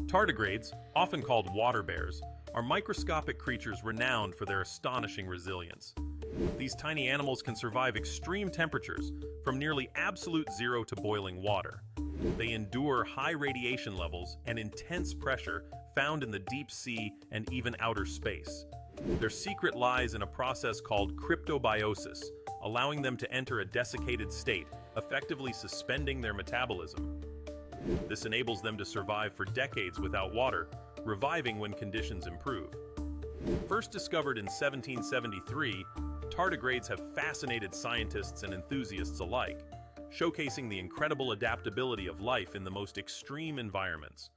Tardigrades, often called water bears, are microscopic creatures renowned for their astonishing resilience. These tiny animals can survive extreme temperatures, from nearly absolute zero to boiling water. They endure high radiation levels and intense pressure found in the deep sea and even outer space. Their secret lies in a process called cryptobiosis, allowing them to enter a desiccated state, effectively suspending their metabolism. This enables them to survive for decades without water, reviving when conditions improve. First discovered in 1773, tardigrades have fascinated scientists and enthusiasts alike, showcasing the incredible adaptability of life in the most extreme environments.